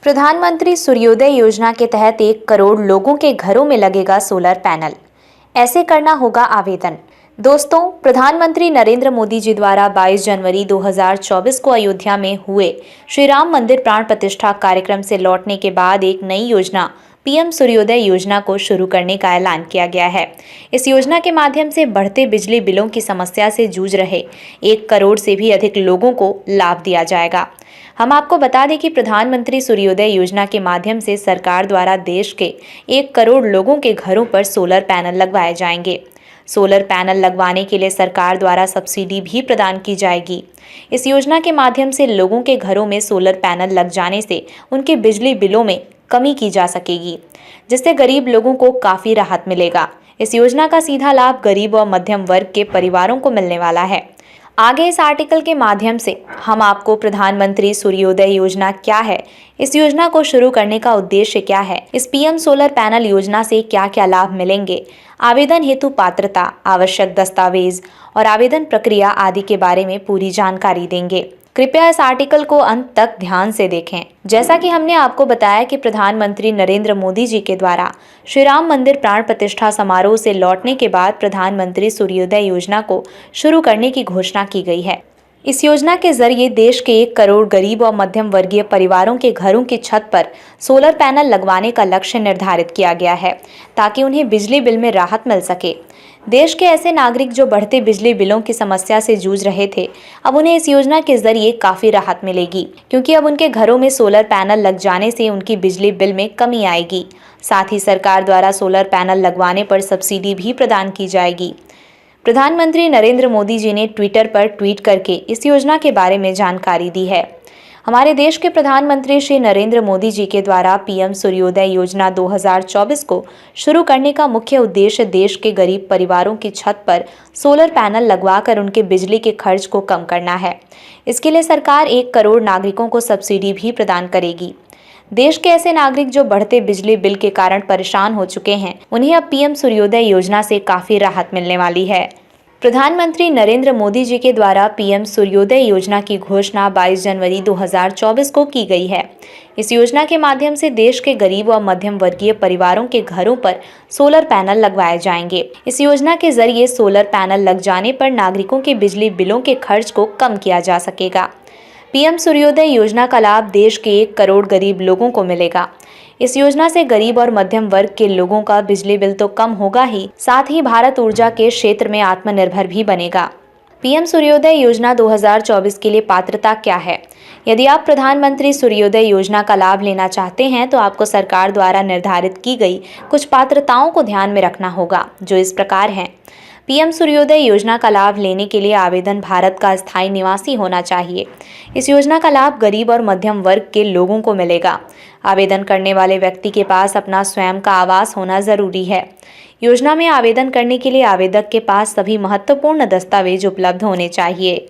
प्रधानमंत्री सूर्योदय योजना के तहत 1 करोड़ लोगों के घरों में लगेगा सोलर पैनल। ऐसे करना होगा आवेदन। दोस्तों, प्रधानमंत्री नरेंद्र मोदी जी द्वारा 22 जनवरी 2024 को अयोध्या में हुए श्री राम मंदिर प्राण प्रतिष्ठा कार्यक्रम से लौटने के बाद एक नई योजना पीएम सूर्योदय योजना को शुरू करने का ऐलान किया गया है। इस योजना के माध्यम से बढ़ते बिजली बिलों की समस्या से जूझ रहे 1 करोड़ से भी अधिक लोगों को लाभ दिया जाएगा। हम आपको बता दें कि प्रधानमंत्री सूर्योदय योजना के माध्यम से सरकार द्वारा देश के 1 करोड़ लोगों के घरों पर सोलर पैनल लगवाए जाएंगे। सोलर पैनल लगवाने के लिए सरकार द्वारा सब्सिडी भी प्रदान की जाएगी। इस योजना के माध्यम से लोगों के घरों में सोलर पैनल लग जाने से उनके बिजली बिलों में कमी की जा सकेगी, जिससे गरीब लोगों को काफ़ी राहत मिलेगा। इस योजना का सीधा लाभ गरीब और मध्यम वर्ग के परिवारों को मिलने वाला है। आगे इस आर्टिकल के माध्यम से हम आपको प्रधानमंत्री सूर्योदय योजना क्या है, इस योजना को शुरू करने का उद्देश्य क्या है, इस पीएम सोलर पैनल योजना से क्या क्या लाभ मिलेंगे, आवेदन हेतु पात्रता, आवश्यक दस्तावेज और आवेदन प्रक्रिया आदि के बारे में पूरी जानकारी देंगे। कृपया इस आर्टिकल को अंत तक ध्यान से देखें। जैसा कि हमने आपको बताया कि प्रधानमंत्री नरेंद्र मोदी जी के द्वारा श्री राम मंदिर प्राण प्रतिष्ठा समारोह से लौटने के बाद प्रधानमंत्री सूर्योदय योजना को शुरू करने की घोषणा की गई है। इस योजना के जरिए देश के 1 करोड़ गरीब और मध्यम वर्गीय परिवारों के घरों की छत पर सोलर पैनल लगवाने का लक्ष्य निर्धारित किया गया है, ताकि उन्हें बिजली बिल में राहत मिल सके। देश के ऐसे नागरिक जो बढ़ते बिजली बिलों की समस्या से जूझ रहे थे, अब उन्हें इस योजना के जरिए काफ़ी राहत मिलेगी, क्योंकि अब उनके घरों में सोलर पैनल लग जाने से उनकी बिजली बिल में कमी आएगी। साथ ही सरकार द्वारा सोलर पैनल लगवाने पर सब्सिडी भी प्रदान की जाएगी। प्रधानमंत्री नरेंद्र मोदी जी ने ट्विटर पर ट्वीट करके इस योजना के बारे में जानकारी दी है। हमारे देश के प्रधानमंत्री श्री नरेंद्र मोदी जी के द्वारा पीएम सूर्योदय योजना 2024 को शुरू करने का मुख्य उद्देश्य देश के गरीब परिवारों की छत पर सोलर पैनल लगवाकर उनके बिजली के खर्च को कम करना है। इसके लिए सरकार 1 करोड़ नागरिकों को सब्सिडी भी प्रदान करेगी। देश के ऐसे नागरिक जो बढ़ते बिजली बिल के कारण परेशान हो चुके हैं, उन्हें अब पीएम सूर्योदय योजना से काफ़ी राहत मिलने वाली है। प्रधानमंत्री नरेंद्र मोदी जी के द्वारा पीएम सूर्योदय योजना की घोषणा 22 जनवरी 2024 को की गई है। इस योजना के माध्यम से देश के गरीब और मध्यम वर्गीय परिवारों के घरों पर सोलर पैनल लगवाए जाएंगे। इस योजना के जरिए सोलर पैनल लग जाने पर नागरिकों के बिजली बिलों के खर्च को कम किया जा सकेगा। पीएम सूर्योदय योजना का लाभ देश के 1 करोड़ गरीब लोगों को मिलेगा। इस योजना से गरीब और मध्यम वर्ग के लोगों का बिजली बिल तो कम होगा ही, साथ ही भारत ऊर्जा के क्षेत्र में आत्मनिर्भर भी बनेगा। पीएम सूर्योदय योजना 2024 के लिए पात्रता क्या है? यदि आप प्रधानमंत्री सूर्योदय योजना का लाभ लेना चाहते हैं तो आपको सरकार द्वारा निर्धारित की गई कुछ पात्रताओं को ध्यान में रखना होगा, जो इस प्रकार हैं। पीएम सूर्योदय योजना का लाभ लेने के लिए आवेदन भारत का स्थायी निवासी होना चाहिए। इस योजना का लाभ गरीब और मध्यम वर्ग के लोगों को मिलेगा। आवेदन करने वाले व्यक्ति के पास अपना स्वयं का आवास होना जरूरी है। योजना में आवेदन करने के लिए आवेदक के पास सभी महत्वपूर्ण दस्तावेज उपलब्ध होने चाहिए।